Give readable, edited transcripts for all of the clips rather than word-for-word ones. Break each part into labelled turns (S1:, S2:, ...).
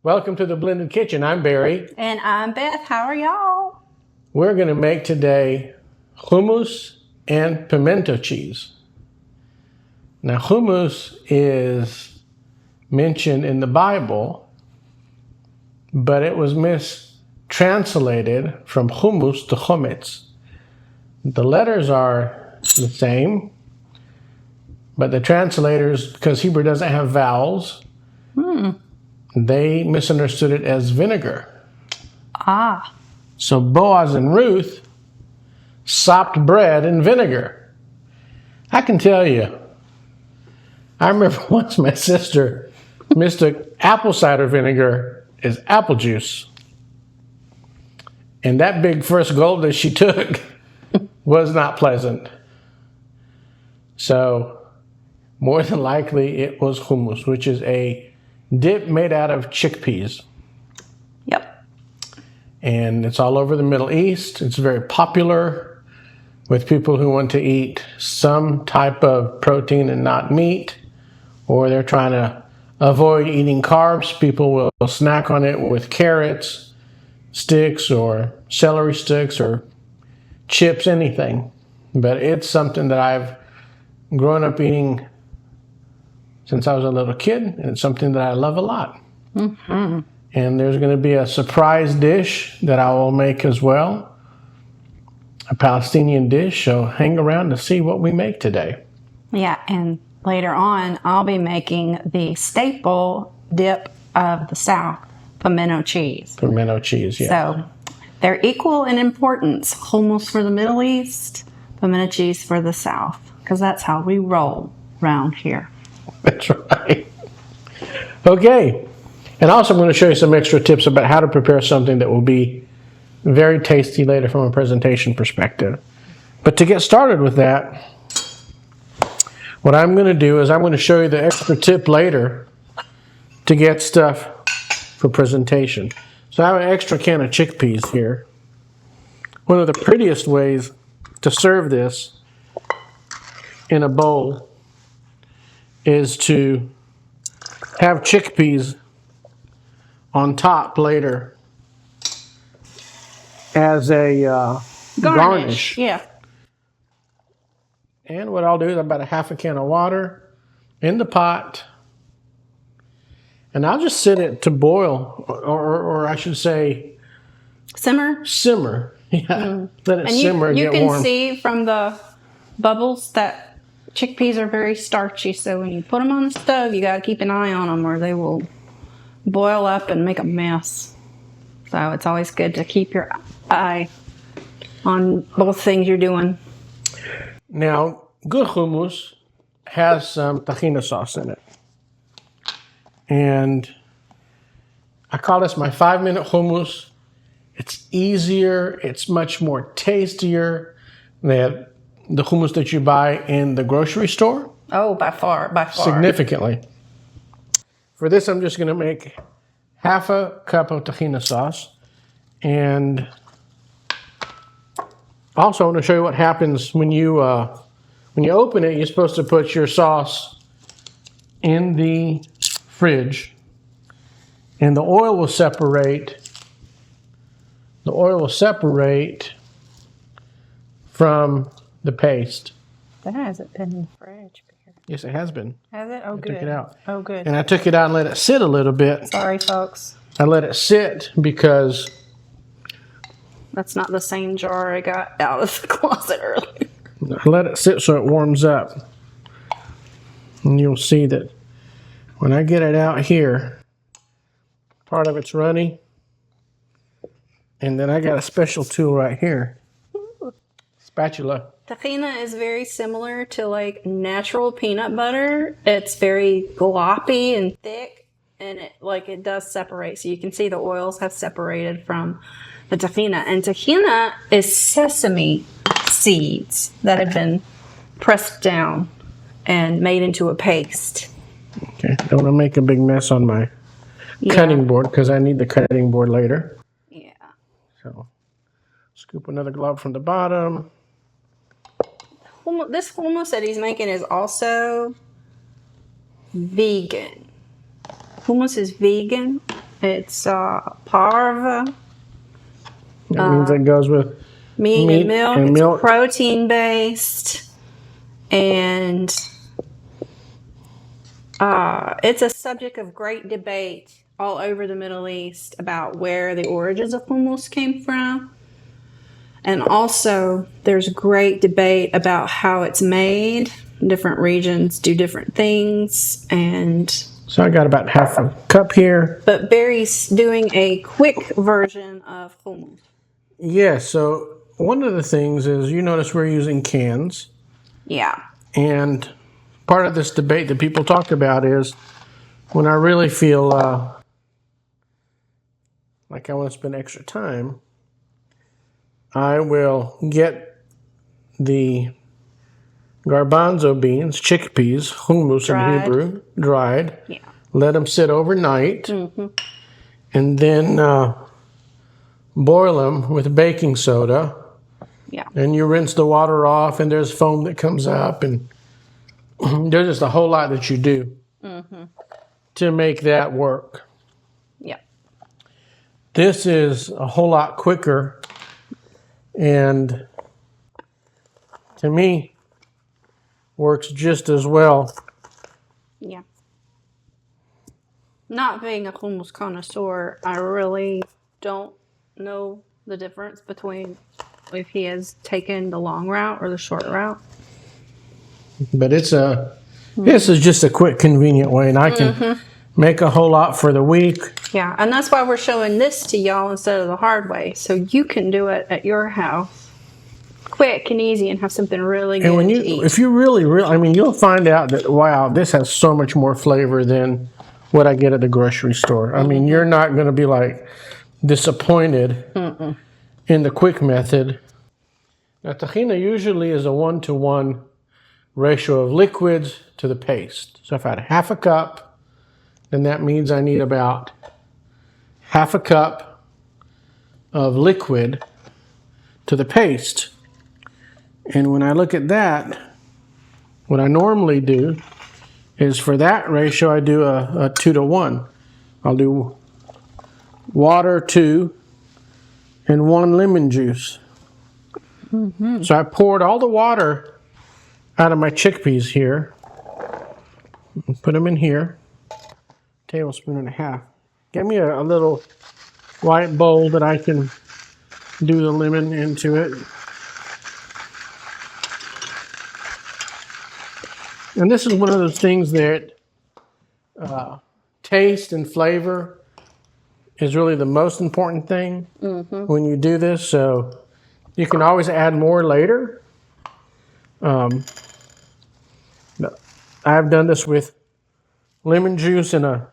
S1: Welcome to the Blended Kitchen. I'm Barry.
S2: And I'm Beth. How are y'all?
S1: We're going to make today hummus and pimento cheese. Now, hummus is mentioned in the Bible, but it was mistranslated from hummus to chometz. The letters are the same, but the translators, because Hebrew doesn't have vowels, they misunderstood it as vinegar.
S2: Ah.
S1: So Boaz and Ruth sopped bread in vinegar. I can tell you, I remember once my sister mistook apple cider vinegar as apple juice. And that big first gulp that she took was not pleasant. So more than likely it was hummus, which is a dip made out of chickpeas.
S2: Yep.
S1: And it's all over the Middle East. It's very popular with people who want to eat some type of protein and not meat, or they're trying to avoid eating carbs. People will snack on it with carrots, sticks, or celery sticks, or chips, anything. But it's something that I've grown up eating since I was a little kid, and it's something that I love a lot. Mm-hmm. And there's going to be a surprise dish that I will make as well, a Palestinian dish, so hang around to see what we make today.
S2: Yeah, and later on, I'll be making the staple dip of the South, pimento cheese.
S1: Pimento cheese, yeah.
S2: So they're equal in importance. Hummus for the Middle East, pimento cheese for the South, because that's how we roll around here.
S1: That's right. Okay. And also I'm going to show you some extra tips about how to prepare something that will be very tasty later from a presentation perspective. But to get started with that, what I'm going to do is I'm going to show you the extra tip later to get stuff for presentation. So I have an extra can of chickpeas here. One of the prettiest ways to serve this in a bowl is to have chickpeas on top later as a garnish.
S2: Yeah.
S1: And what I'll do is about a half a can of water in the pot, and I'll just sit it to boil, or I should say
S2: Simmer.
S1: Yeah, let it simmer and
S2: you
S1: get warm.
S2: can see from the bubbles that chickpeas are very starchy, so when you put them on the stove, you got to keep an eye on them or they will boil up and make a mess. So it's always good to keep your eye on both things you're doing.
S1: Now, good hummus has some tahina sauce in it. And I call this my 5-minute hummus. It's easier. It's much more tastier than the hummus that you buy in the grocery store.
S2: Oh, by far.
S1: Significantly. For this, I'm just going to make half a cup of tahina sauce. And also, I want to show you what happens when you open it. You're supposed to put your sauce in the fridge, and the oil will separate. The oil will separate from the paste.
S2: That hasn't been in the fridge.
S1: Yes, it has been.
S2: Has it? Oh, good.
S1: I took it out.
S2: Oh, good.
S1: And I took it out and let it sit a little bit.
S2: Sorry, folks.
S1: I let it sit because
S2: That's not the same jar I got out of the closet earlier.
S1: I let it sit so it warms up. And you'll see that when I get it out here, part of it's runny. And then I got a special tool right here. Spatula.
S2: Tahina is very similar to like natural peanut butter. It's very gloppy and thick, and it does separate. So you can see the oils have separated from the tahina. And tahina is sesame seeds that have been pressed down and made into a paste.
S1: Okay, don't want to make a big mess on my cutting board because I need the cutting board later.
S2: Yeah.
S1: So scoop another glove from the bottom.
S2: This hummus that he's making is also vegan. Hummus is vegan, It's parve,
S1: That means it goes with
S2: meat and milk.
S1: and
S2: It's
S1: milk.
S2: protein based, and it's a subject of great debate all over the Middle East about where the origins of hummus came from. And also, there's great debate about how it's made. Different regions do different things, and
S1: So I got about half a cup here.
S2: but Barry's doing a quick version of hummus.
S1: Yeah, so one of the things is you notice we're using cans.
S2: Yeah.
S1: And part of this debate that people talk about is when I really feel like I want to spend extra time, I will get the garbanzo beans, chickpeas, hummus in Hebrew, dried.
S2: Yeah.
S1: Let them sit overnight.
S2: Mm-hmm.
S1: And then boil them with baking soda.
S2: Yeah.
S1: And you rinse the water off, and there's foam that comes up, and there's just a whole lot that you do to make that work.
S2: Yeah.
S1: This is a whole lot quicker, and to me, works just as well.
S2: Yeah. Not being a hummus connoisseur, I really don't know the difference between if he has taken the long route or the short route.
S1: But this is just a quick, convenient way, and I can make a whole lot for the week.
S2: Yeah, and that's why we're showing this to y'all instead of the hard way, so you can do it at your house, quick and easy, and have something really good
S1: And when
S2: to eat.
S1: if you really, I mean, you'll find out that, wow, this has so much more flavor than what I get at the grocery store. I mean, you're not going to be like disappointed in the quick method. Now, tahina usually is a 1-to-1 ratio of liquids to the paste. So if I had half a cup, then that means I need about half a cup of liquid to the paste. And when I look at that, what I normally do is for that ratio, I do a 2-to-1. I'll do water 2 and 1 lemon juice. So I poured all the water out of my chickpeas here. Put them in here. Tablespoon and a half. Get me a little white bowl that I can do the lemon into it. And this is one of those things that taste and flavor is really the most important thing when you do this. So you can always add more later. I've done this with lemon juice in a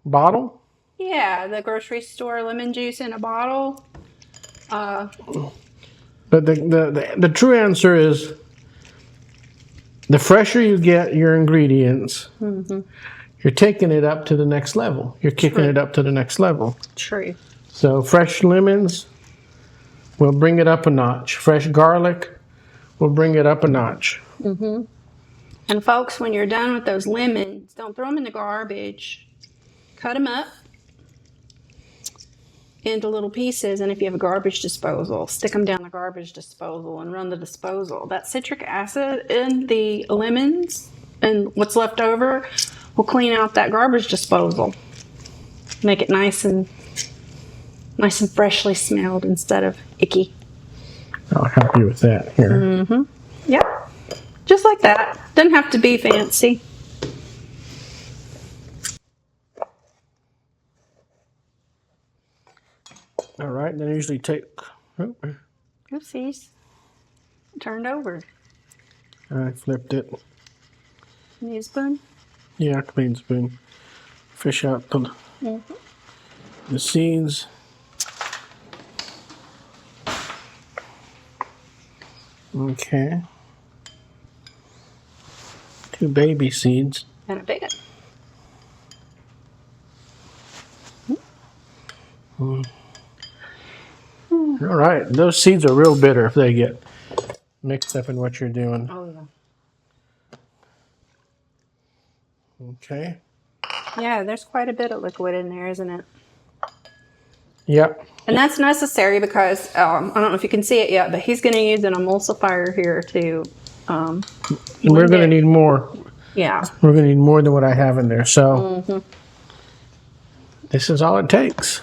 S1: bottle.
S2: Yeah, the grocery store lemon juice in a bottle.
S1: But the true answer is the fresher you get your ingredients, you're taking it up to the next level. You're kicking it up to the next level.
S2: True.
S1: So fresh lemons will bring it up a notch. Fresh garlic will bring it up a notch.
S2: And folks, when you're done with those lemons, don't throw them in the garbage. Cut them up into little pieces, and if you have a garbage disposal, stick them down the garbage disposal and run the disposal. That citric acid in the lemons and what's left over will clean out that garbage disposal. Make it nice and freshly smelled instead of icky.
S1: I'll help you with that here.
S2: Yep. Just like that. Doesn't have to be fancy.
S1: All right, then I usually take... Oh,
S2: Oopsies. Turned over.
S1: I flipped it.
S2: Need a spoon?
S1: Yeah, clean spoon. Fish out the seeds. Okay. 2 baby seeds.
S2: And a big one.
S1: All right, those seeds are real bitter if they get mixed up in what you're doing.
S2: Oh, yeah.
S1: Okay.
S2: Yeah, there's quite a bit of liquid in there, isn't it?
S1: Yep.
S2: And that's necessary because, I don't know if you can see it yet, but he's going to use an emulsifier here to
S1: And we're going to need more.
S2: Yeah.
S1: We're going to need more than what I have in there. So this is all it takes.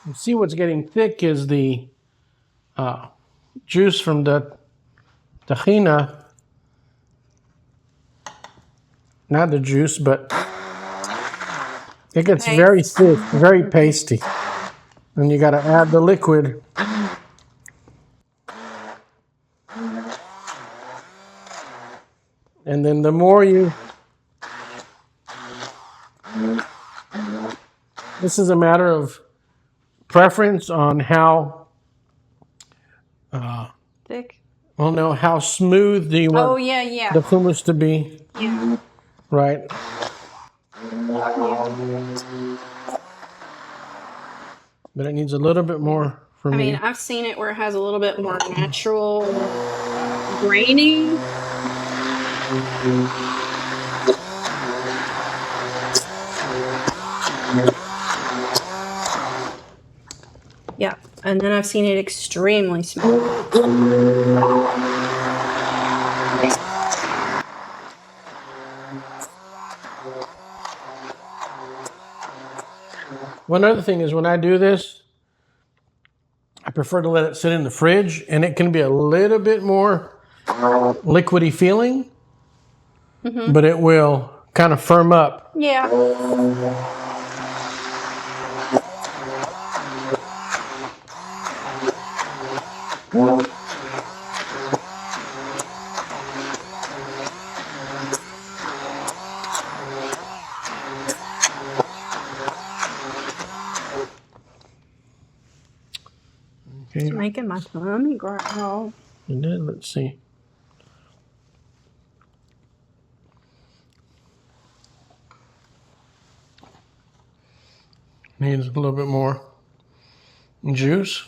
S1: You see what's getting thick is the juice from the tahina. Not the juice, but it gets very thick, very pasty. And you got to add the liquid. And then the more you... This is a matter of preference on how...
S2: Thick?
S1: Well, no, how smooth do you want the hummus to be?
S2: Yeah.
S1: Right. But it needs a little bit more for me.
S2: I mean, I've seen it where it has a little bit more natural graining. Yeah, and then I've seen it extremely smooth.
S1: One other thing is when I do this, I prefer to let it sit in the fridge, and it can be a little bit more liquidy feeling, but it will kind of firm up.
S2: Yeah.
S1: Okay.
S2: It's making my tummy growl.
S1: And then let's see. Needs a little bit more juice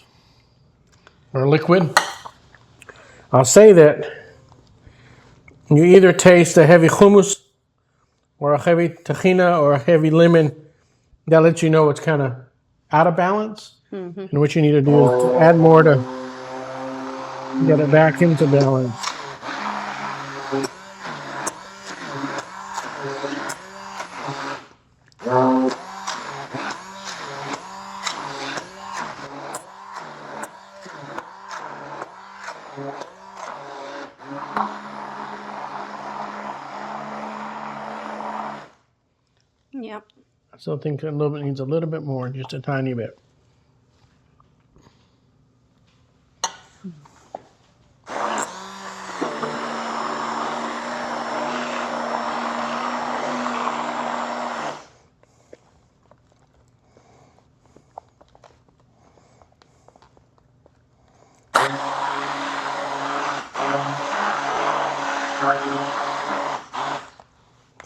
S1: or liquid. I'll say that you either taste a heavy hummus or a heavy tahina or a heavy lemon. That lets you know it's kind of out of balance. And what you need to do is to add more to get it back into balance.
S2: Yep.
S1: I still think a little bit needs a little bit more, just a tiny bit.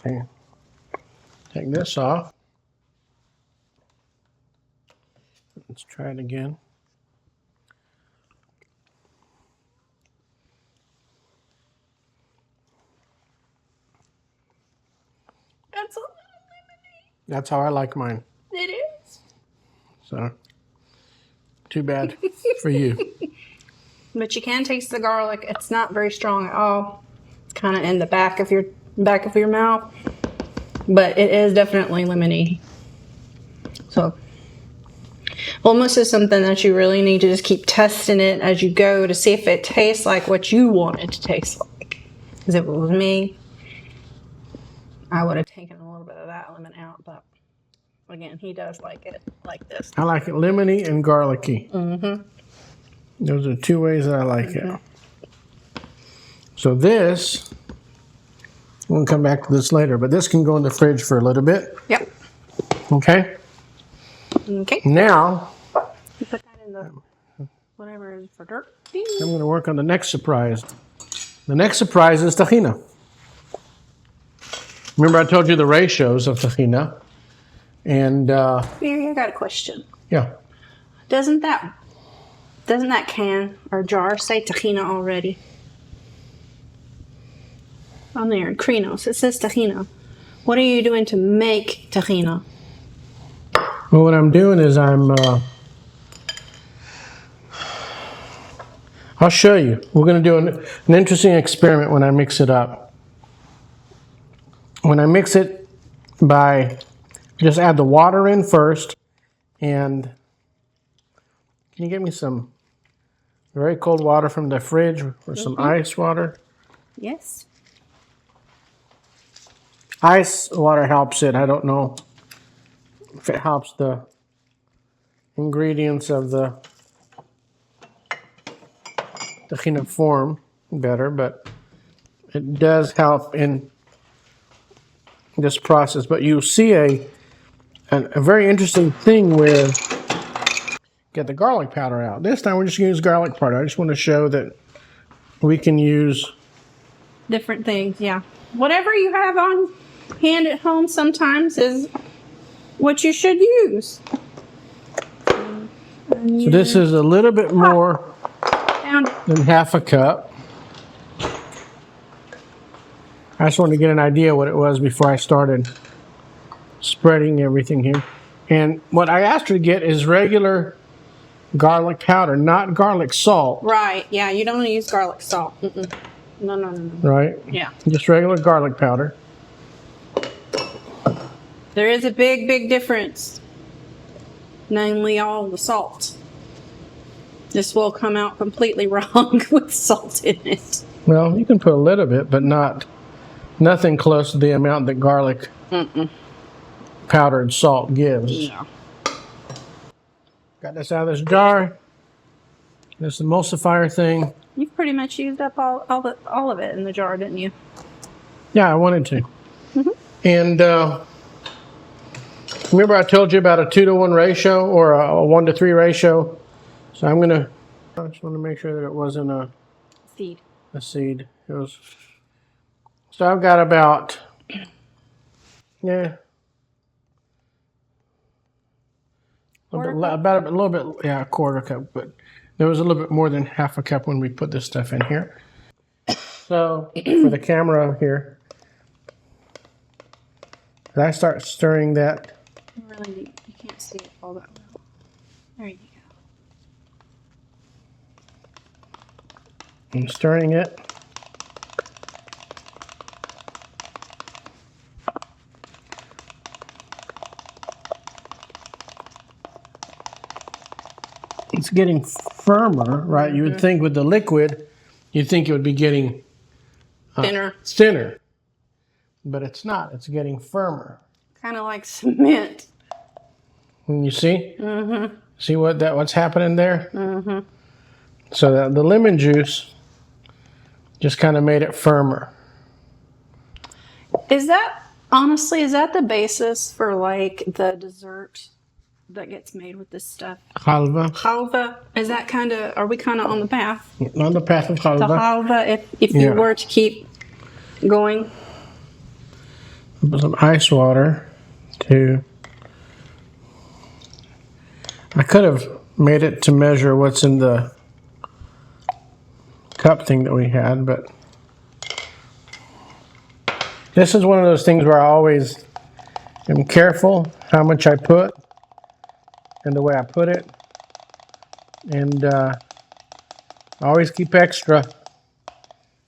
S1: Okay. Take this off. Let's try it again.
S2: That's a little lemony.
S1: That's how I like mine.
S2: It is.
S1: So, too bad for you.
S2: But you can taste the garlic. It's not very strong at all. It's kind of in the back of your mouth. But it is definitely lemony. So, almost is something that you really need to just keep testing it as you go to see if it tastes like what you want it to taste like. Because if it was me, I would have taken a little bit of that lemon out. But again, he does like it like this.
S1: I like it lemony and garlicky. Those are two ways that I like it. So this, we'll come back to this later, but this can go in the fridge for a little bit.
S2: Yep.
S1: Okay?
S2: Okay.
S1: Now,
S2: You put that in the whatever is for dirt.
S1: I'm going to work on the next surprise. The next surprise is tahina. Remember I told you the ratios of tahina. And
S2: Mary, I got a question.
S1: yeah.
S2: Doesn't that can or jar say tahina already? On there in Krinos, it says tahina. What are you doing to make tahina?
S1: Well, what I'm doing is I'll show you. We're going to do an interesting experiment when I mix it up. When I mix it just add the water in first, and can you get me some very cold water from the fridge or some ice water?
S2: Yes.
S1: Ice water helps it. I don't know if it helps the ingredients of the tahina form better, but it does help in this process. But you see a very interesting thing where get the garlic powder out. This time we're just going to use garlic powder. I just want to show that we can use
S2: different things, yeah. Whatever you have on hand at home sometimes is what you should use.
S1: So this is a little bit more than half a cup. I just wanted to get an idea what it was before I started spreading everything here. And what I asked her to get is regular garlic powder, not garlic salt.
S2: Right, yeah, you don't want to use garlic salt. Mm-mm. No.
S1: Right?
S2: Yeah.
S1: Just regular garlic powder.
S2: There is a big difference. Namely, all the salt. This will come out completely wrong with salt in it.
S1: Well, you can put a little bit, but nothing close to the amount that garlic powdered salt gives.
S2: No.
S1: Got this out of this jar. This emulsifier thing.
S2: You've pretty much used up all of it in the jar, didn't you?
S1: Yeah, I wanted to. And remember I told you about a 2-to-1 ratio or a 1-to-3 ratio? So I just want to make sure that it wasn't a seed. It was. So I've got about, a quarter cup, but there was a little bit more than half a cup when we put this stuff in here. So for the camera here, as I start stirring that.
S2: Really, you can't see it all that well. There you go.
S1: I'm stirring it. It's getting firmer, right? You would think with the liquid, you'd think it would be getting thinner. But it's not. It's getting firmer.
S2: Kind of like cement.
S1: And you see? See what's happening there? So the lemon juice just kind of made it firmer.
S2: Is that the basis for like the dessert that gets made with this stuff?
S1: Halva.
S2: Halva. Is that are we kind of on the path?
S1: On the path of halva.
S2: To halva, if you were to keep going.
S1: Put some ice water I could have made it to measure what's in the cup thing that we had, but this is one of those things where I always am careful how much I put and the way I put it, and I always keep extra.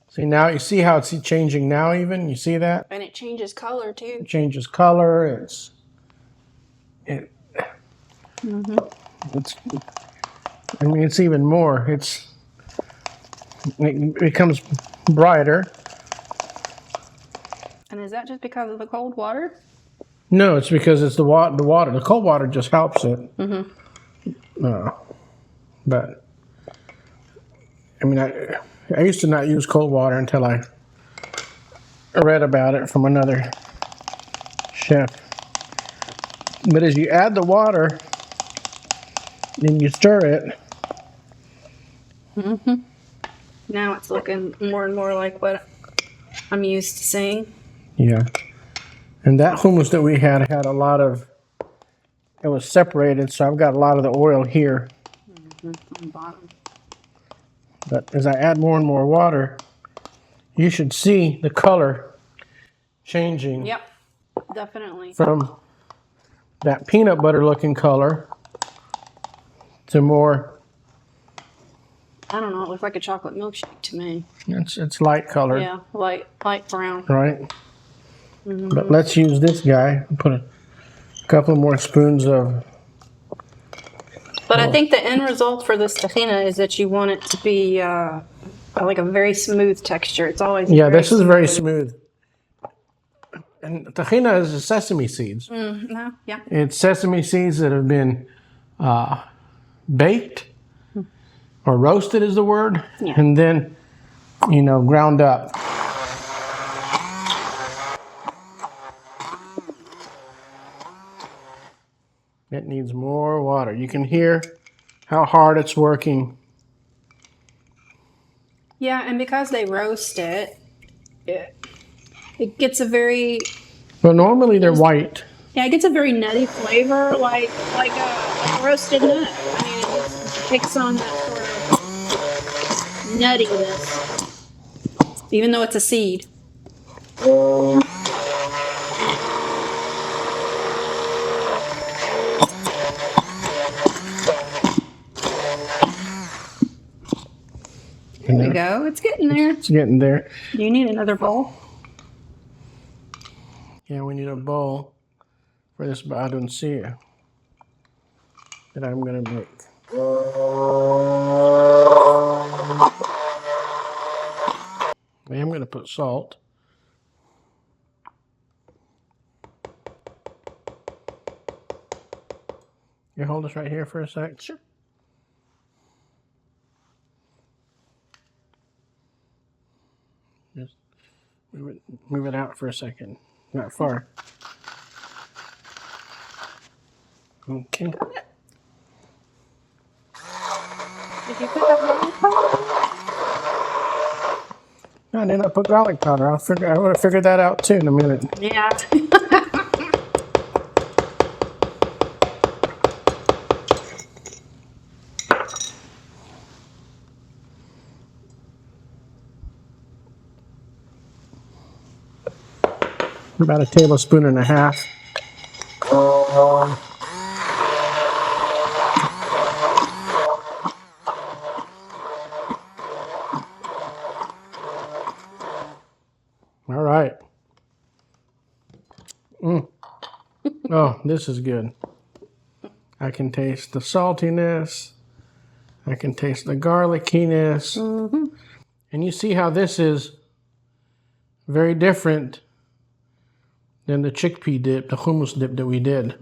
S1: See now, you see how it's changing now even? You see that?
S2: And it changes color too.
S1: It changes color. It's even more. It becomes brighter.
S2: And is that just because of the cold water?
S1: No, it's because it's the water. The cold water just helps it. But I mean, I used to not use cold water until I read about it from another chef. But as you add the water, then you stir it.
S2: Now it's looking more and more like what I'm used to seeing.
S1: Yeah. And that hummus that we had a lot of it was separated, so I've got a lot of the oil here.
S2: On the bottom.
S1: But as I add more and more water, you should see the color changing.
S2: Yep, definitely.
S1: From that peanut butter looking color to more,
S2: I don't know, it looks like a chocolate milkshake to me.
S1: it's light colored.
S2: Yeah, light brown.
S1: Right? But let's use this guy. Put a couple more spoons of...
S2: But I think the end result for this tahina is that you want it to be like a very smooth texture. It's always
S1: this is very smooth. And tahina is sesame seeds.
S2: No, yeah.
S1: It's sesame seeds that have been baked or roasted is the word, and then, ground up. It needs more water. You can hear how hard it's working.
S2: Yeah, and because they roast it, it gets a very...
S1: Well, normally they're white.
S2: Yeah, it gets a very nutty flavor, like a roasted nut. I mean, it takes on that sort of nuttiness, even though it's a seed. There we go. It's getting there.
S1: It's getting there.
S2: Do you need another bowl?
S1: Yeah, we need a bowl for this baduncia that I'm going to make. I am going to put salt. You hold this right here for a sec?
S2: Sure.
S1: Just move it out for a second. Not far. Okay.
S2: Did you put that garlic powder?
S1: No, I did not put garlic powder. I would have figured that out too in a minute.
S2: Yeah.
S1: About a tablespoon and a half. All right. Oh, this is good. I can taste the saltiness. I can taste the garlickiness. And you see how this is very different than the chickpea dip, the hummus dip that we did.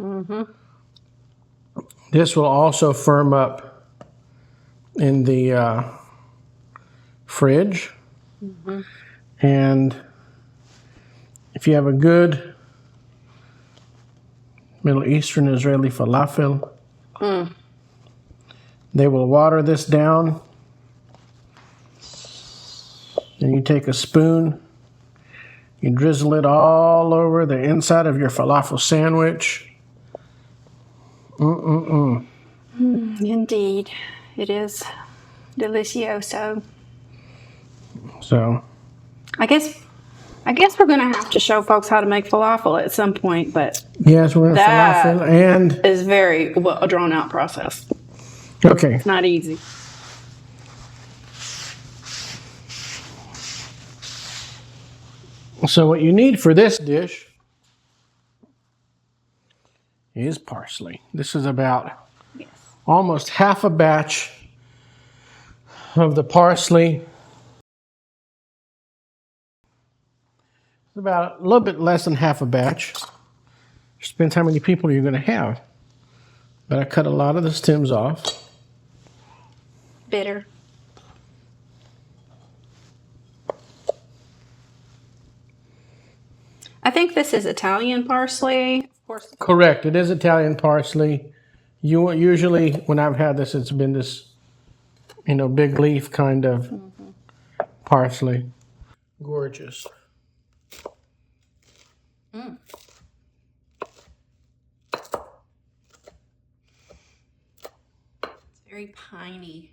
S1: This will also firm up in the fridge. And if you have a good Middle Eastern Israeli falafel, they will water this down. And you take a spoon, you drizzle it all over the inside of your falafel sandwich.
S2: Indeed. It is delicioso.
S1: So,
S2: I guess we're going to have to show folks how to make falafel at some point, but
S1: yes, we're going to falafel and...
S2: is very a drawn-out process.
S1: Okay.
S2: It's not easy.
S1: So what you need for this dish is parsley. This is about almost half a batch of the parsley. It's about a little bit less than half a batch. Just depends how many people you're going to have. But I cut a lot of the stems off.
S2: Bitter. I think this is Italian parsley. Of course.
S1: Correct. It is Italian parsley. Usually when I've had this, it's been this, big leaf kind of parsley. Gorgeous.
S2: Very piney.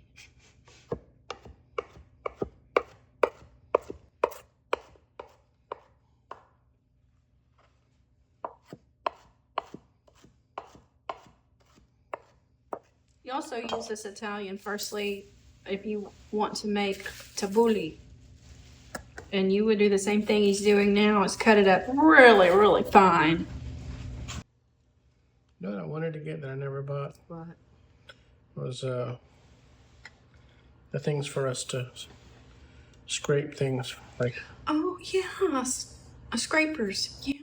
S2: You also use this Italian firstly if you want to make tabbouleh. And you would do the same thing he's doing now, is cut it up really, really fine.
S1: You know what I wanted to get that I never bought?
S2: What?
S1: Was the things for us to scrape things like.
S2: Oh yeah, scrapers. Yeah.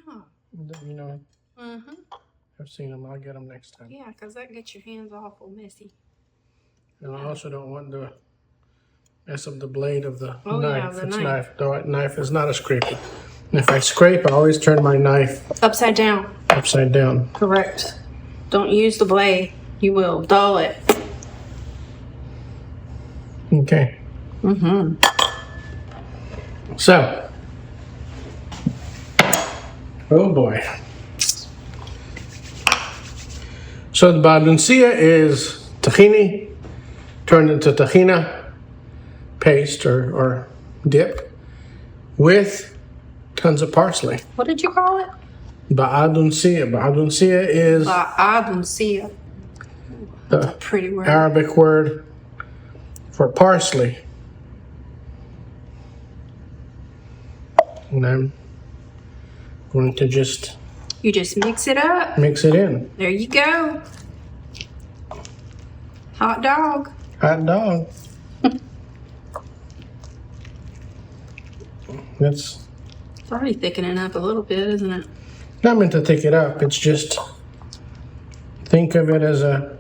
S1: You know.
S2: Mm-hmm.
S1: I've seen them. I'll get them next time.
S2: Yeah, because that gets your hands awful messy.
S1: And I also don't want to mess up the blade of the
S2: Oh,
S1: knife.
S2: yeah, the
S1: It's
S2: knife.
S1: The knife is not a scraper. And if I scrape, I always turn my knife
S2: Upside down.
S1: upside down.
S2: Correct. Don't use the blade. You will dull it.
S1: Okay.
S2: Mm-hmm.
S1: So. Oh boy. So the baduncia is tahini turned into tahina paste or dip with tons of parsley.
S2: What did you call it?
S1: Ba'aduncia. Ba'aduncia is
S2: Ba'aduncia.
S1: the
S2: Pretty word.
S1: Arabic word for parsley. And I'm going to just
S2: You just mix it up.
S1: mix it in.
S2: There you go. Hot dog.
S1: Hot dog. It's
S2: It's already thickening up a little bit, isn't it?
S1: not meant to thick it up. It's just think of it as a.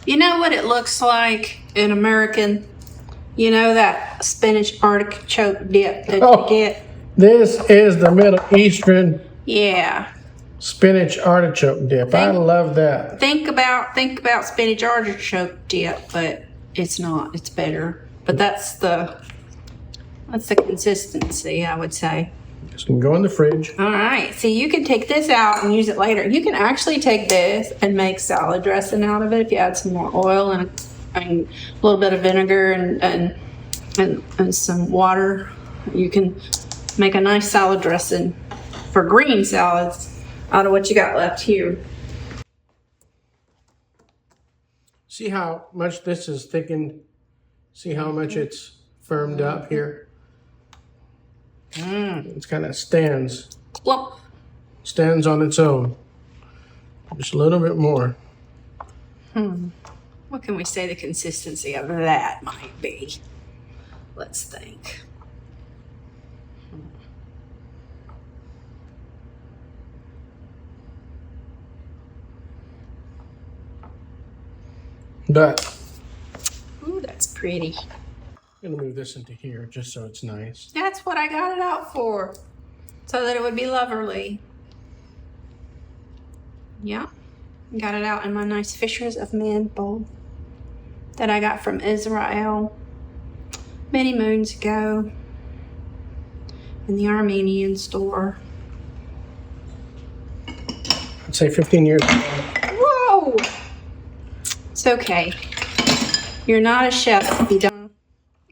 S2: You know what it looks like in American? You know that spinach artichoke dip that
S1: Oh.
S2: you get?
S1: This is the Middle Eastern
S2: Yeah.
S1: spinach artichoke dip. I love that.
S2: Think about spinach artichoke dip, but it's not. It's better. But that's the consistency, I would say.
S1: Just gonna go in the fridge.
S2: All right. So you can take this out and use it later. You can actually take this and make salad dressing out of it if you add some more oil and a little bit of vinegar and some water. You can make a nice salad dressing for green salads out of what you got left here.
S1: See how much this is thickened? See how much it's firmed up here? It kind of stands on its own. Just a little bit more.
S2: What can we say the consistency of that might be? Let's think.
S1: But
S2: Ooh, that's pretty.
S1: I'm gonna move this into here just so it's nice.
S2: That's what I got it out for, so that it would be lovely. Yeah, got it out in my nice Fishers of Men bowl that I got from Israel many moons ago in the Armenian store.
S1: I'd say 15 years ago.
S2: Whoa! It's okay. You're not a chef if you don't.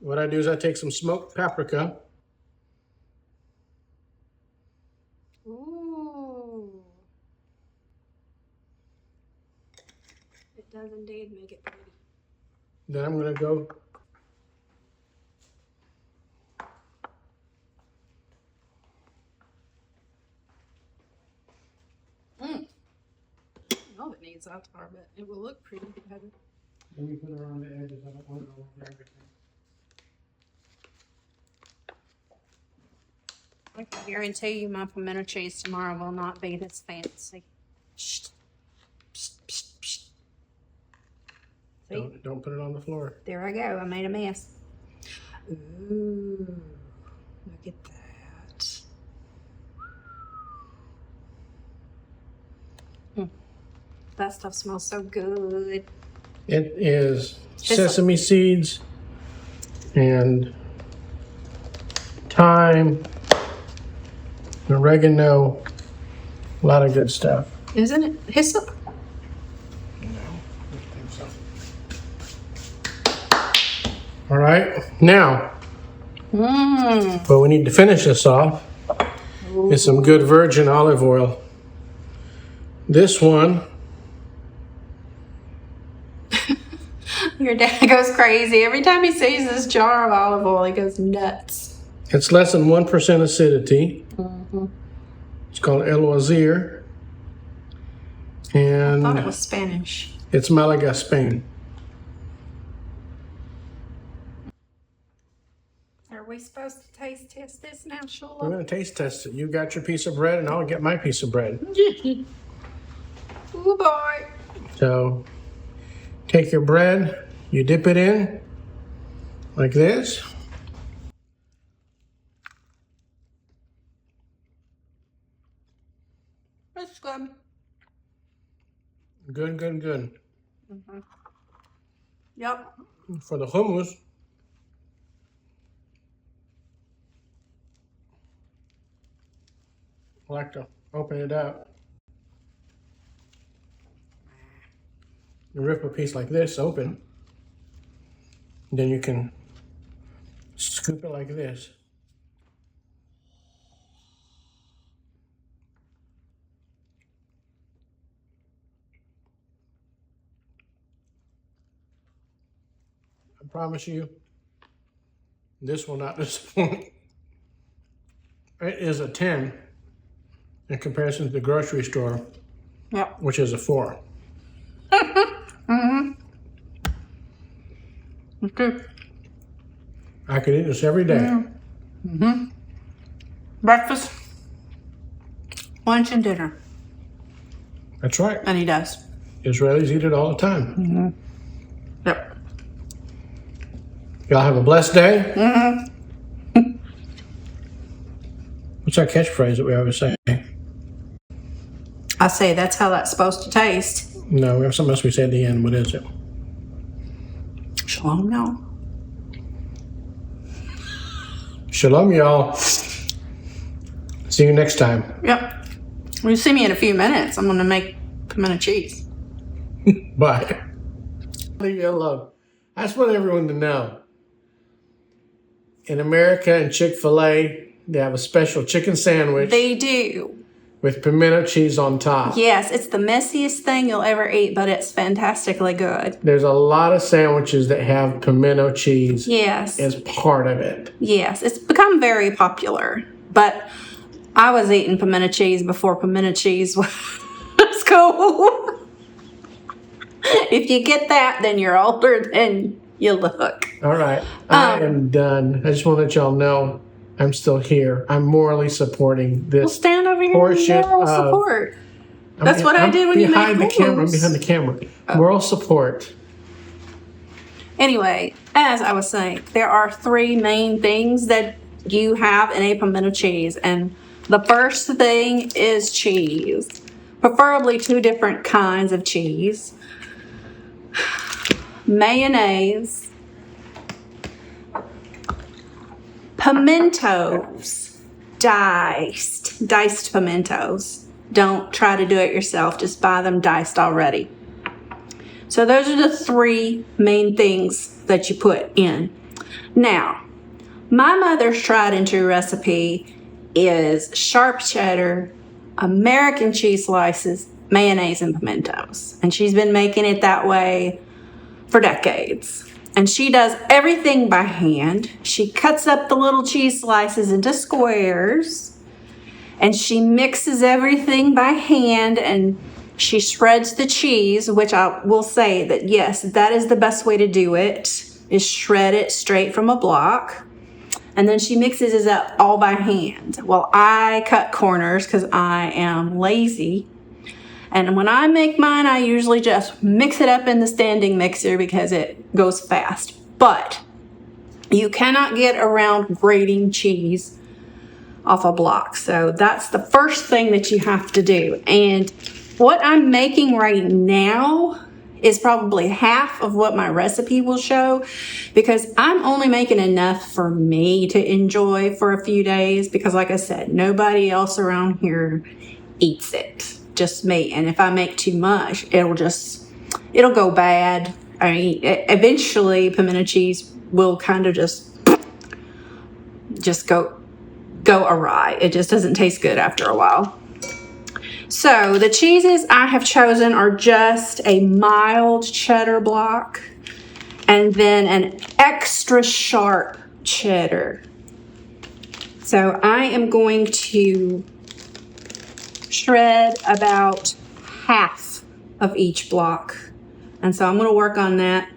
S1: What I do is I take some smoked paprika.
S2: Ooh. It does indeed make it pretty.
S1: Then I'm gonna go
S2: Oh, it needs Altar, but it will look pretty together.
S1: Let me put it around the edges. I don't want it all over everything.
S2: I can guarantee you my pimento cheese tomorrow will not be this fancy. Shh. Psst, psst, psst. See?
S1: Don't put it on the floor.
S2: There I go. I made a mess. Ooh, look at that. That stuff smells so good.
S1: It is sesame seeds and thyme, oregano, a lot of good stuff.
S2: Isn't it? Hyssop?
S1: No, I don't think so. All right. Now, what we need to finish this off is some good virgin olive oil. This one.
S2: Your dad goes crazy. Every time he sees this jar of olive oil, he goes nuts.
S1: It's less than 1% acidity. It's called El Wazir. And
S2: I thought it was Spanish.
S1: It's Malaga, Spain.
S2: Are we supposed to taste test this now, Shulam?
S1: We're going to taste test it. You got your piece of bread, and I'll get my piece of bread.
S2: Oh boy.
S1: So, take your bread, you dip it in like this.
S2: That's good.
S1: Good, good, good.
S2: Yep.
S1: For the hummus, I like to open it up. You rip a piece like this open, then you can scoop it like this. I promise you, this will not disappoint. It is a 10 in comparison to the grocery store,
S2: Yep.
S1: which is a 4.
S2: It's good.
S1: I could eat this every day.
S2: Breakfast, lunch, and dinner.
S1: That's right.
S2: And he does.
S1: Israelis eat it all the time.
S2: Yep.
S1: Y'all have a blessed day. What's our catchphrase that we always say?
S2: I say that's how that's supposed to taste.
S1: No, we have something else we say at the end. What is it?
S2: Shalom, no.
S1: Shalom, y'all. See you next time.
S2: Yep. When you see me in a few minutes, I'm going to make pimento cheese.
S1: Bye. Leave you alone. I just want everyone to know. In America and Chick-fil-A, they have a special chicken sandwich
S2: They do.
S1: with pimento cheese on top.
S2: Yes, it's the messiest thing you'll ever eat, but it's fantastically good.
S1: There's a lot of sandwiches that have pimento cheese
S2: Yes.
S1: as part of it.
S2: Yes, it's become very popular. But I was eating pimento cheese before pimento cheese was cool. If you get that, then you're older than you look.
S1: All right. I am done. I just want to let y'all know I'm still here. I'm morally supporting this.
S2: We'll stand over here
S1: portion
S2: and moral
S1: of-
S2: support. That's what I did when you
S1: behind
S2: made
S1: the camera. I'm
S2: hummus.
S1: behind the camera. Moral support.
S2: Anyway, as I was saying, there are 3 main things that you have in a pimento cheese. And the first thing is cheese. Preferably 2 different kinds of cheese. Mayonnaise. Pimentos. Diced pimentos. Don't try to do it yourself. Just buy them diced already. So those are the 3 main things that you put in. Now, my mother's tried and true recipe is sharp cheddar, American cheese slices, mayonnaise, and pimentos. And she's been making it that way for decades. And she does everything by hand. She cuts up the little cheese slices into squares. And she mixes everything by hand, and she shreds the cheese, which I will say that yes, that is the best way to do it, is shred it straight from a block. And then she mixes it up all by hand. Well, I cut corners because I am lazy. And when I make mine, I usually just mix it up in the standing mixer because it goes fast. But you cannot get around grating cheese off a block. So that's the first thing that you have to do. And what I'm making right now is probably half of what my recipe will show, because I'm only making enough for me to enjoy for a few days, because like I said, nobody else around here eats it, just me. And if I make too much, it'll go bad. I mean, eventually pimento cheese will kind of just go awry. It just doesn't taste good after a while. So the cheeses I have chosen are just a mild cheddar block and then an extra sharp cheddar. So I am going to shred about half of each block. And so I'm going to work on that,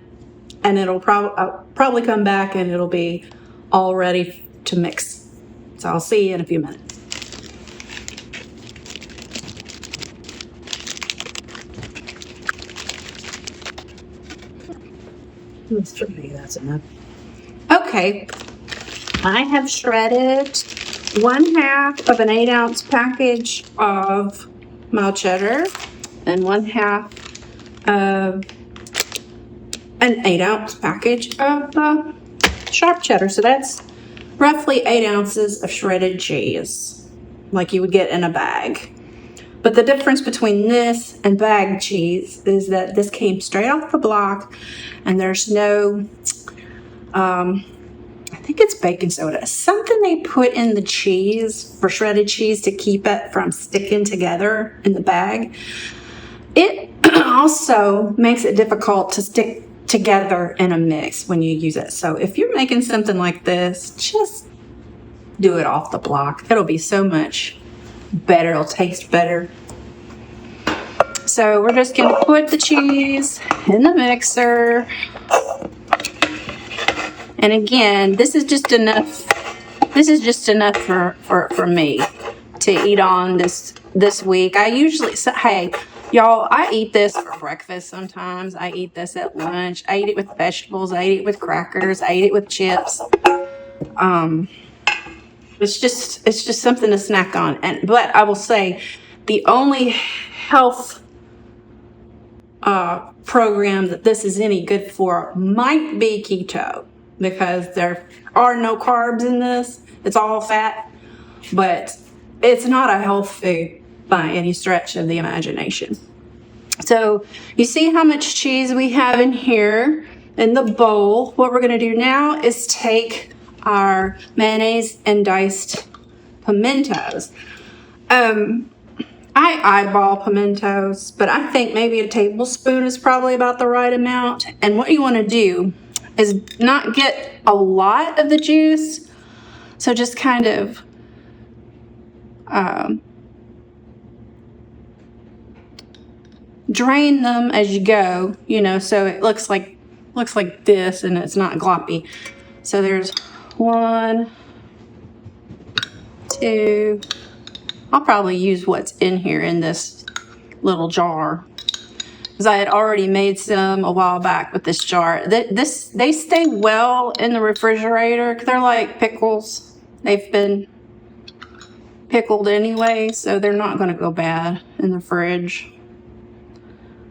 S2: and I'll probably come back and it'll be all ready to mix. So I'll see you in a few minutes. That's enough. Okay, I have shredded 1/2 of an 8-ounce package of mild cheddar and 1/2 of an 8-ounce package of sharp cheddar. So that's roughly 8 ounces of shredded cheese, like you would get in a bag. But the difference between this and bag cheese is that this came straight off the block, and there's no, I think it's baking soda, something they put in the cheese for shredded cheese to keep it from sticking together in the bag. It also makes it difficult to stick together in a mix when you use it. So if you're making something like this, just do it off the block. It'll be so much better. It'll taste better. So we're just going to put the cheese in the mixer. And again, this is just enough. This is just enough for me to eat on this week. I usually, hey, y'all, I eat this for breakfast sometimes. I eat this at lunch. I eat it with vegetables. I eat it with crackers. I eat it with chips. It's just something to snack on. But I will say, the only health program that this is any good for might be keto, because there are no carbs in this. It's all fat, but it's not a health food by any stretch of the imagination. So you see how much cheese we have in here in the bowl. What we're going to do now is take our mayonnaise and diced pimentos. I eyeball pimentos, but I think maybe a tablespoon is probably about the right amount. And what you want to do is not get a lot of the juice, so just kind of drain them as you go, so it looks like this and it's not gloppy. So there's 1, 2. I'll probably use what's in here in this little jar, because I had already made some a while back with this jar. They stay well in the refrigerator because they're like pickles. They've been pickled anyway, so they're not going to go bad in the fridge.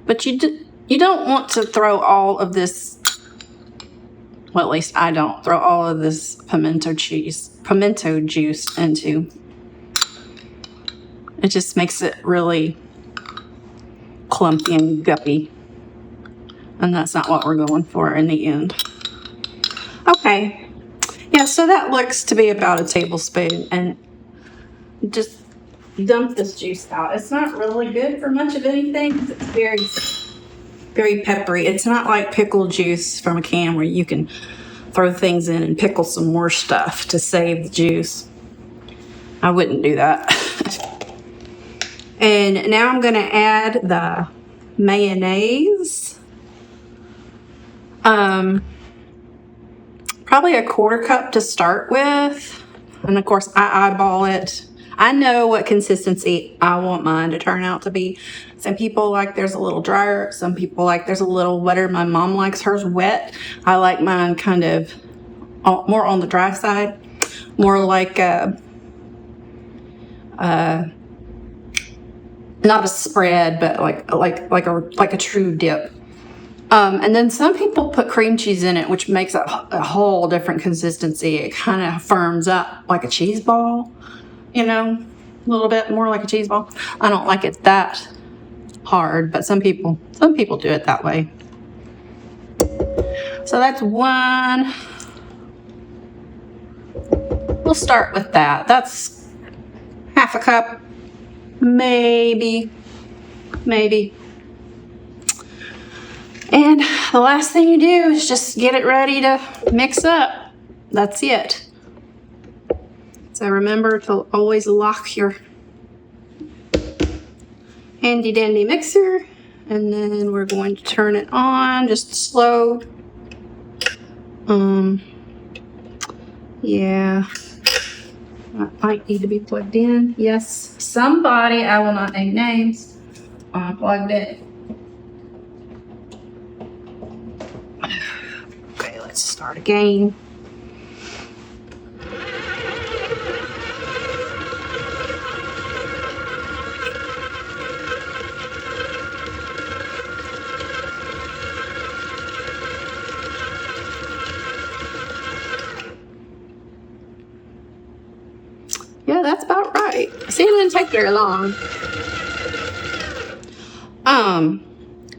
S2: But you don't want to throw all of this. Well, at least I don't throw all of this pimento juice into. It just makes it really clumpy and guppy. And that's not what we're going for in the end. Okay. Yeah, so that looks to be about a tablespoon. And just dump this juice out. It's not really good for much of anything. It's very, very peppery. It's not like pickle juice from a can where you can throw things in and pickle some more stuff to save the juice. I wouldn't do that. And now I'm going to add the mayonnaise. Probably a 1/4 cup to start with. And of course, I eyeball it. I know what consistency I want mine to turn out to be. Some people like there's a little drier. Some people like there's a little wetter. My mom likes hers wet. I like mine kind of more on the dry side. More like not a spread, but like a true dip. And then some people put cream cheese in it, which makes a whole different consistency. It kind of firms up like a cheese ball, a little bit more like a cheese ball. I don't like it that hard, but some people do it that way. So that's one. We'll start with that. That's half a cup, maybe. And the last thing you do is just get it ready to mix up. That's it. So remember to always lock your handy dandy mixer, and then we're going to turn it on just slow. Yeah, that might need to be plugged in. Yes, somebody, I will not name names, plugged it. Okay, let's start again. Yeah, that's about right. See, it didn't take very long.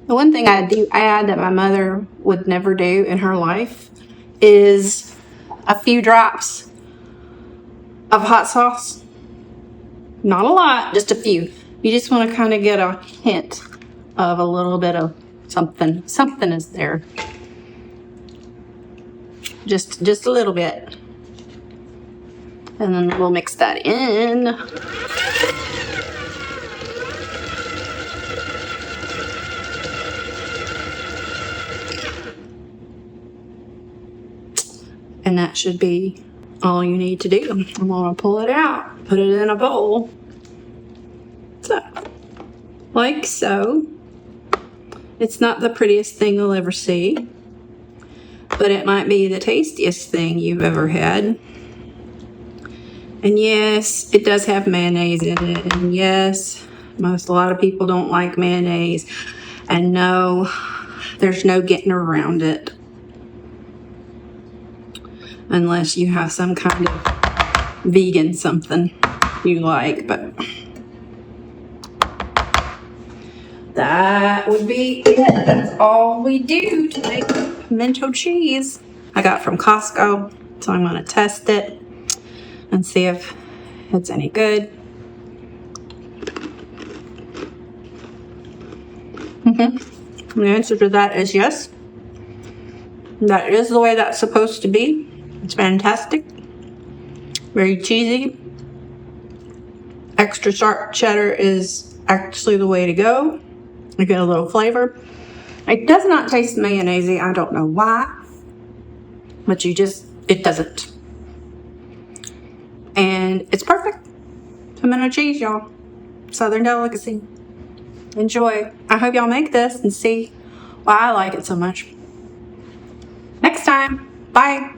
S2: The one thing I do add that my mother would never do in her life is a few drops of hot sauce. Not a lot, just a few. You just want to kind of get a hint of a little bit of something. Something is there. Just a little bit. And then we'll mix that in. And that should be all you need to do. I'm going to pull it out, put it in a bowl. So, like so. It's not the prettiest thing you'll ever see, but it might be the tastiest thing you've ever had. And yes, it does have mayonnaise in it. And yes, a lot of people don't like mayonnaise. And no, there's no getting around it. Unless you have some kind of vegan something you like. But that would be it. That's all we do to make pimento cheese. I got from Costco. So I'm going to test it and see if it's any good. The answer to that is yes. That is the way that's supposed to be. It's fantastic. Very cheesy. Extra sharp cheddar is actually the way to go. You get a little flavor. It does not taste mayonnaise-y. I don't know why. But it doesn't. And it's perfect. Pimento cheese, y'all. Southern delicacy. Enjoy. I hope y'all make this and see why I like it so much. Next time. Bye.